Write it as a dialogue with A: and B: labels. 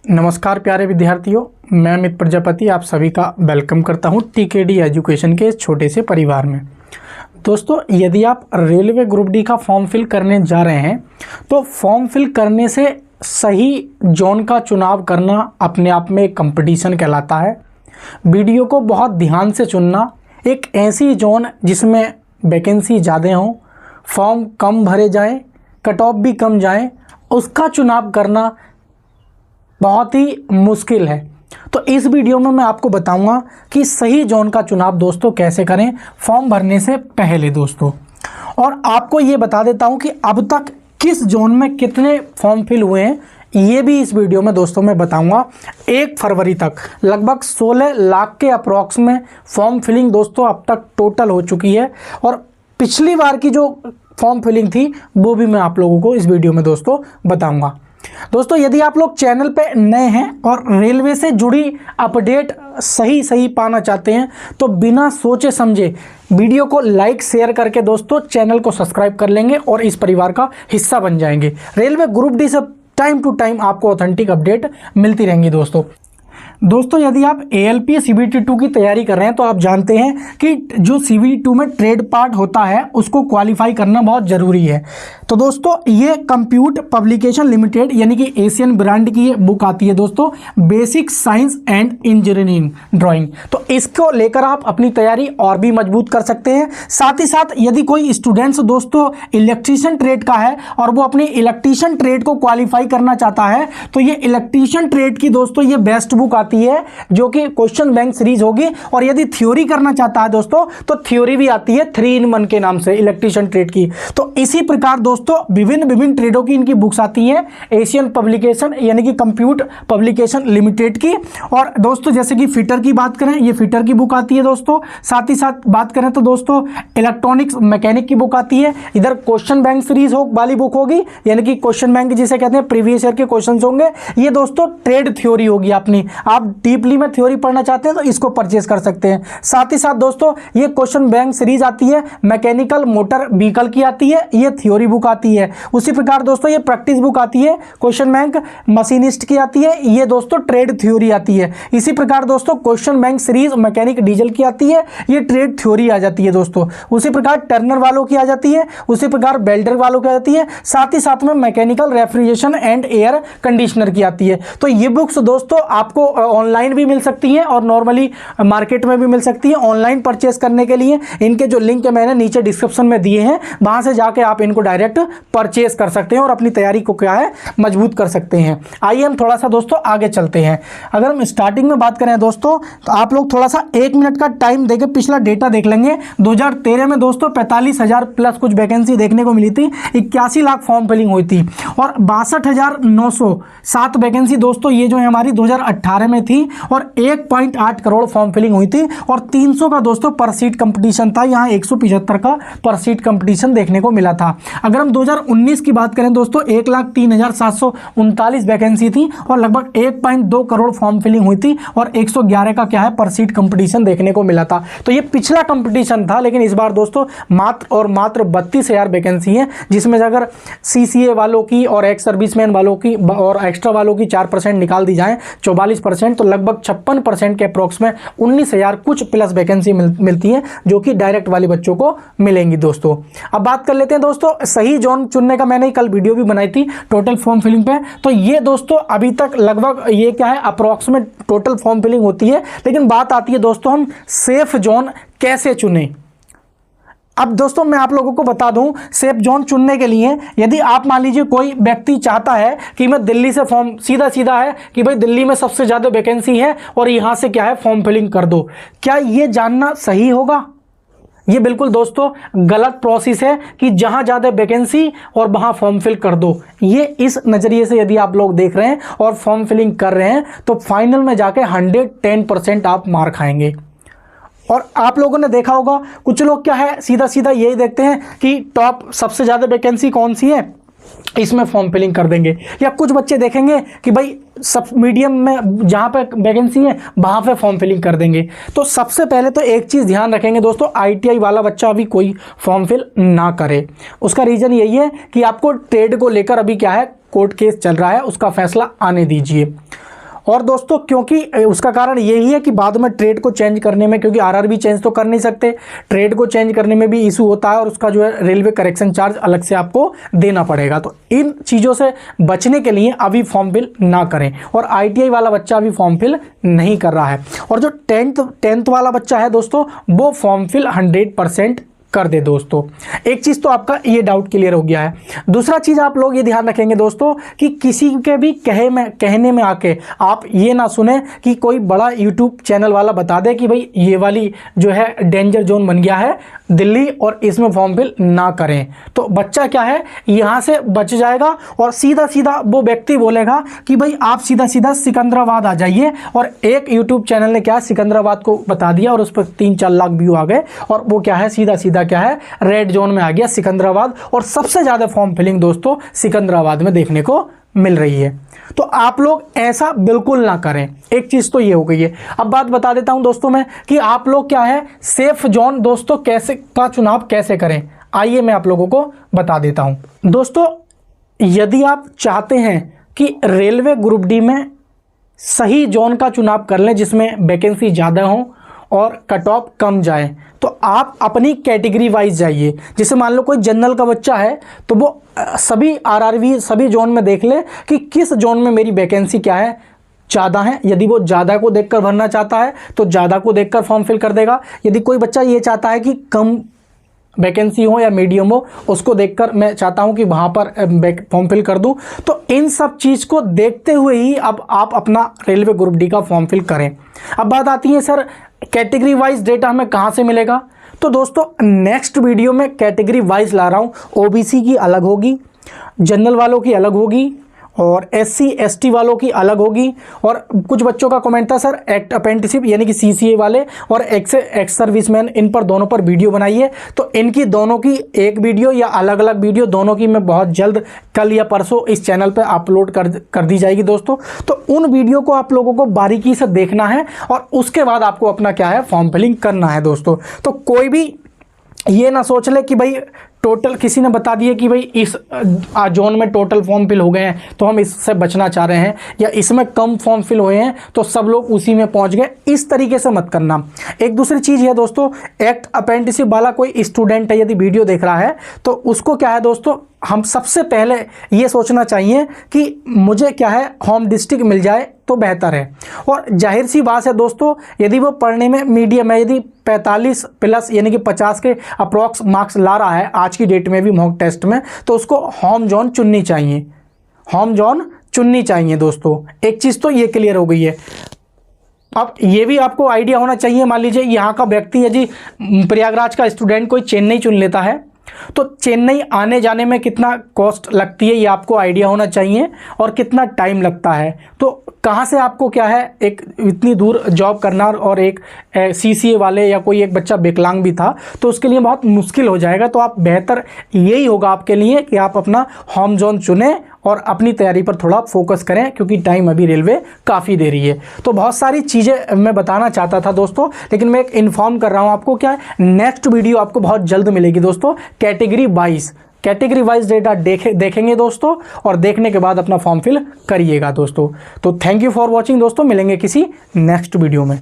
A: नमस्कार प्यारे विद्यार्थियों, मैं अमित प्रजापति आप सभी का वेलकम करता हूं टीकेडी एजुकेशन के इस छोटे से परिवार में। दोस्तों, यदि आप रेलवे ग्रुप डी का फॉर्म फिल करने जा रहे हैं तो फॉर्म फिल करने से सही जोन का चुनाव करना अपने आप में एक कंपटीशन कहलाता है। वीडियो को बहुत ध्यान से चुनना। एक ऐसी जोन जिसमें वैकेंसी ज़्यादा हो, फॉर्म कम भरे जाएँ, कट ऑफ भी कम जाए, उसका चुनाव करना बहुत ही मुश्किल है। तो इस वीडियो में मैं आपको बताऊंगा कि सही जोन का चुनाव दोस्तों कैसे करें फॉर्म भरने से पहले दोस्तों। और आपको ये बता देता हूं कि अब तक किस जोन में कितने फॉर्म फिल हुए हैं, ये भी इस वीडियो में दोस्तों मैं बताऊंगा। 1 फरवरी तक लगभग 16 लाख के अप्रॉक्स में फॉर्म फिलिंग दोस्तों अब तक टोटल हो चुकी है। और पिछली बार की जो फॉर्म फिलिंग थी वो भी मैं आप लोगों को इस वीडियो में दोस्तों बताऊंगा। दोस्तों, यदि आप लोग चैनल पे नए हैं और रेलवे से जुड़ी अपडेट सही पाना चाहते हैं तो बिना सोचे समझे वीडियो को लाइक शेयर करके दोस्तों चैनल को सब्सक्राइब कर लेंगे और इस परिवार का हिस्सा बन जाएंगे। रेलवे ग्रुप डी से टाइम टू टाइम आपको ऑथेंटिक अपडेट मिलती रहेंगी दोस्तों, यदि आप ALP CBT 2 की तैयारी कर रहे हैं तो आप जानते हैं कि जो CBT 2 में ट्रेड पार्ट होता है उसको क्वालिफाई करना बहुत ज़रूरी है। तो दोस्तों, ये कंप्यूट पब्लिकेशन लिमिटेड यानी कि एशियन ब्रांड की ये बुक आती है दोस्तों, basic science and engineering drawing. तो इसको लेकर आप अपनी तैयारी और भी मजबूत कर सकते हैं। साथ ही साथ यदि कोई स्टूडेंट्स दोस्तों इलेक्ट्रीशियन ट्रेड का है और वो अपनी इलेक्ट्रीशियन ट्रेड को क्वालिफाई करना चाहता है तो ये इलेक्ट्रीशियन ट्रेड की दोस्तों ये बेस्ट बुक आती है जो कि क्वेश्चन बैंक सीरीज होगी। और यदि थ्योरी करना चाहता है दोस्तों तो थ्योरी भी आती है 3 in 1 के नाम से इलेक्ट्रीशियन ट्रेड की। तो इसी प्रकार दोस्तों विभिन्न ट्रेडों की इनकी बुक्स आती हैं एशियन पब्लिकेशन यानी कि कंप्यूट पब्लिकेशन लिमिटेड की। और दोस्तों जैसे कि फिटर की बात करें, ये फिटर की बुक आती है दोस्तों। साथ ही साथ बात करें तो दोस्तों इलेक्ट्रॉनिक्स मैकेनिक की बुक आती है। इधर क्वेश्चन बैंक सीरीज वाली बुक होगी यानी कि क्वेश्चन बैंक जिसे कहते हैं प्रीवियस ईयर के क्वेश्चन होंगे। ये दोस्तों ट्रेड थ्योरी होगी अपनी। आप डीपली में थ्योरी पढ़ना चाहते हैं तो इसको परचेज कर सकते हैं। साथ ही साथ दोस्तों ये क्वेश्चन बैंक सीरीज आती है मैकेनिकल मोटर व्हीकल की आती है, ये थ्योरी बुक आती है। उसी प्रकार दोस्तों ये प्रैक्टिस बुक आती है क्वेश्चन बैंक मशीनिस्ट की आती है, ये दोस्तों ट्रेड थ्योरी आती है। इसी प्रकार दोस्तों question bank series mechanic diesel की आती है, ये ट्रेड थ्योरी आ जाती है दोस्तों। उसी प्रकार टर्नर वालों की आ जाती है, उसी प्रकार बेल्डर वालों की आ जाती है। साथ ही साथ में mechanical refrigeration and air conditioner की आती है। तो ये बुक्स दोस्तों आपको ऑनलाइन भी मिल सकती है और नॉर्मली मार्केट में भी मिल सकती है। ऑनलाइन परचेस करने के लिए इनके जो लिंक मैंने नीचे डिस्क्रिप्शन में दिए हैं वहां से जाके आप इनको डायरेक्ट परचेस कर सकते हैं और अपनी तैयारी को क्या है मजबूत कर सकते हैं। आइए हम थोड़ा सा दोस्तों आगे चलते हैं। अगर हम स्टार्टिंग में बात करें दोस्तों तो आप लोग थोड़ा सा 1 मिनट का टाइम देके पिछला डेटा देख लेंगे। 2013 में दोस्तों 45,000 प्लस कुछ वैकेंसी देखने को मिली थी, 81 लाख फॉर्म फिलिंग हुई थी और 62,907 वैकेंसी दोस्तों ये जो है हमारी 2018 में थी और 1.8 करोड़ फॉर्म फिलिंग हुई थी और 300 का दोस्तों पर सीट कंपटीशन था। यहाँ 175 का पर सीट कंपटीशन देखने को मिला था। अगर हम 2019 की बात करें दोस्तों 1,03,739 वैकेंसी थी और लगभग 1.2 करोड़ फॉर्म फिलिंग हुई थी और 111 का क्या है पर सीट कंपटीशन देखने को मिला था। तो ये पिछला कंपटीशन था, लेकिन इस बार दोस्तों मात्र 32,000 वैकेंसी है, जिसमें अगर CCA वालों की और एक्स सर्विसमैन वालों की और एक्स्ट्रा वालों की 4% निकाल दी जाए 44% तो लगभग 56% के अप्रोक्स में 19,000 कुछ प्लस वैकेंसी मिलती है जो कि डायरेक्ट वाले बच्चों को मिलेंगी दोस्तों। अब बात कर लेते हैं दोस्तों सही जोन चुनने का। मैंने कल वीडियो भी बनाई थी टोटल फॉर्म फिलिंग पे। तो ये दोस्तों अभी तक लगभग ये क्या है अप्रोक्सीमेट टोटल फॉर्म फिलिंग होती है, लेकिन बात आती है दोस्तों हम सेफ जोन कैसे चुने। अब दोस्तों मैं आप लोगों को बता दूं सेफ जोन चुनने के लिए, यदि आप मान लीजिए कोई व्यक्ति चाहता है कि मैं दिल्ली से फॉर्म सीधा है कि भाई दिल्ली में सबसे ज़्यादा वैकेंसी है और यहाँ से क्या है फॉर्म फिलिंग कर दो, क्या ये जानना सही होगा? ये बिल्कुल दोस्तों गलत प्रोसेस है कि जहाँ ज़्यादा वैकेंसी और वहाँ फॉर्म फिल कर दो। ये इस नज़रिए से यदि आप लोग देख रहे हैं और फॉर्म फिलिंग कर रहे हैं तो फाइनल में जाके 110% आप मार खाएंगे। और आप लोगों ने देखा होगा कुछ लोग क्या है सीधा यही देखते हैं कि टॉप सबसे ज़्यादा वैकेंसी कौन सी है इसमें फॉर्म फिलिंग कर देंगे, या कुछ बच्चे देखेंगे कि भाई सब मीडियम में जहाँ पे वैकेंसी है वहाँ पे फॉर्म फिलिंग कर देंगे। तो सबसे पहले तो एक चीज़ ध्यान रखेंगे दोस्तों, ITI वाला बच्चा अभी कोई फॉर्म फिल ना करे। उसका रीज़न यही है कि आपको ट्रेड को लेकर अभी क्या है कोर्ट केस चल रहा है, उसका फैसला आने दीजिए। और दोस्तों क्योंकि उसका कारण यही है कि बाद में ट्रेड को चेंज करने में, क्योंकि आरआरबी चेंज तो कर नहीं सकते, ट्रेड को चेंज करने में भी इशू होता है और उसका जो है रेलवे करेक्शन चार्ज अलग से आपको देना पड़ेगा। तो इन चीज़ों से बचने के लिए अभी फॉर्म फिल ना करें। और आईटीआई वाला बच्चा अभी फॉर्म फिल नहीं कर रहा है, और जो टेंथ वाला बच्चा है दोस्तों वो फॉर्म फिल 100% कर दे दोस्तों। एक चीज़ तो आपका ये डाउट क्लियर हो गया है। दूसरा चीज़ आप लोग ये ध्यान रखेंगे दोस्तों कि किसी के भी कहने में आके आप ये ना सुने कि कोई बड़ा यूट्यूब चैनल वाला बता दे कि भाई ये वाली जो है डेंजर जोन बन गया है दिल्ली और इसमें फॉर्म फिल ना करें, तो बच्चा क्या है यहाँ से बच जाएगा और सीधा सीधा वो व्यक्ति बोलेगा कि भाई आप सीधा सीधा सिकंदराबाद आ जाइए। और एक यूट्यूब चैनल ने क्या है सिकंदराबाद को बता दिया और उस पर 3-4 लाख व्यू आ गए और वो क्या है सीधा सीधा क्या है रेड जोन में आ गया सिकंदराबाद। और सबसे ज़्यादा फॉर्म फिलिंग दोस्तों सिकंदराबाद में देखने को मिल रही है। तो आप लोग ऐसा बिल्कुल ना करें। एक चीज़ तो ये हो गई है। अब बात बता देता हूं दोस्तों मैं कि आप लोग क्या है सेफ जोन दोस्तों कैसे का चुनाव कैसे करें, आइए मैं आप लोगों को बता देता हूं। दोस्तों यदि आप चाहते हैं कि रेलवे ग्रुप डी में सही जोन का चुनाव कर लें जिसमें वैकेंसी ज़्यादा हो और कट ऑफ कम जाए, तो आप अपनी कैटेगरी वाइज जाइए। जैसे मान लो कोई जनरल का बच्चा है तो वो सभी आरआरबी सभी जोन में देख ले कि किस जोन में मेरी वैकेंसी क्या है ज़्यादा है। यदि वो ज़्यादा को देखकर भरना चाहता है तो ज़्यादा को देखकर फॉर्म फिल कर देगा। यदि कोई बच्चा ये चाहता है कि कम वैकेंसी हो या मीडियम हो उसको देखकर मैं चाहता हूं कि वहां पर फॉर्म फिल कर दूं, तो इन सब चीज़ को देखते हुए ही अब आप अपना रेलवे ग्रुप डी का फॉर्म फिल करें। अब बात आती है सर कैटेगरी वाइज डेटा हमें कहां से मिलेगा। तो दोस्तों नेक्स्ट वीडियो में कैटेगरी वाइज ला रहा हूं। ओबीसी की अलग होगी, जनरल वालों की अलग होगी और एससी एसटी वालों की अलग होगी। और कुछ बच्चों का कमेंट था सर एक्ट अप्रेंटिसशिप यानी कि सीसीए वाले और एक्स सर्विसमैन इन पर दोनों पर वीडियो बनाइए। तो इनकी दोनों की एक वीडियो या अलग अलग वीडियो दोनों की मैं बहुत जल्द कल या परसों इस चैनल पर अपलोड कर दी जाएगी दोस्तों। तो उन वीडियो को आप लोगों को बारीकी से देखना है और उसके बाद आपको अपना क्या है फॉर्म फिलिंग करना है दोस्तों। तो कोई भी ये ना सोच ले कि भाई टोटल किसी ने बता दिया कि भाई इस जोन में टोटल फॉर्म फिल हो गए हैं तो हम इससे बचना चाह रहे हैं, या इसमें कम फॉर्म फिल हुए हैं तो सब लोग उसी में पहुंच गए, इस तरीके से मत करना। एक दूसरी चीज़ है दोस्तों, एक्ट अप्रेंटिसशिप वाला कोई स्टूडेंट है यदि वीडियो देख रहा है तो उसको क्या है दोस्तों हम सबसे पहले ये सोचना चाहिए कि मुझे क्या है होम डिस्ट्रिक्ट मिल जाए तो बेहतर है। और जाहिर सी बात है दोस्तों यदि वो पढ़ने में मीडियम है, यदि 45 प्लस यानी कि 50 के अप्रॉक्स मार्क्स ला रहा है आज की डेट में भी मॉक टेस्ट में, तो उसको होम जोन चुननी चाहिए, होम जोन चुननी चाहिए दोस्तों। एक चीज़ तो ये क्लियर हो गई है। अब ये भी आपको आइडिया होना चाहिए, मान लीजिए यहाँ का व्यक्ति है जी प्रयागराज का स्टूडेंट कोई चेन्नई चुन लेता है तो चेन्नई आने जाने में कितना कॉस्ट लगती है ये आपको आइडिया होना चाहिए और कितना टाइम लगता है। तो कहाँ से आपको क्या है एक इतनी दूर जॉब करना, और एक सीसीए वाले या कोई एक बच्चा विकलांग भी था तो उसके लिए बहुत मुश्किल हो जाएगा। तो आप बेहतर यही होगा आपके लिए कि आप अपना होम जोन चुनें और अपनी तैयारी पर थोड़ा फोकस करें, क्योंकि टाइम अभी रेलवे काफ़ी दे रही है। तो बहुत सारी चीज़ें मैं बताना चाहता था दोस्तों, लेकिन मैं एक इन्फॉर्म कर रहा हूँ आपको क्या है नेक्स्ट वीडियो आपको बहुत जल्द मिलेगी दोस्तों। कैटेगरी वाइज डेटा देखेंगे दोस्तों और देखने के बाद अपना फॉर्म फिल करिएगा दोस्तों। तो थैंक यू फॉर वॉचिंग दोस्तों, मिलेंगे किसी नेक्स्ट वीडियो में।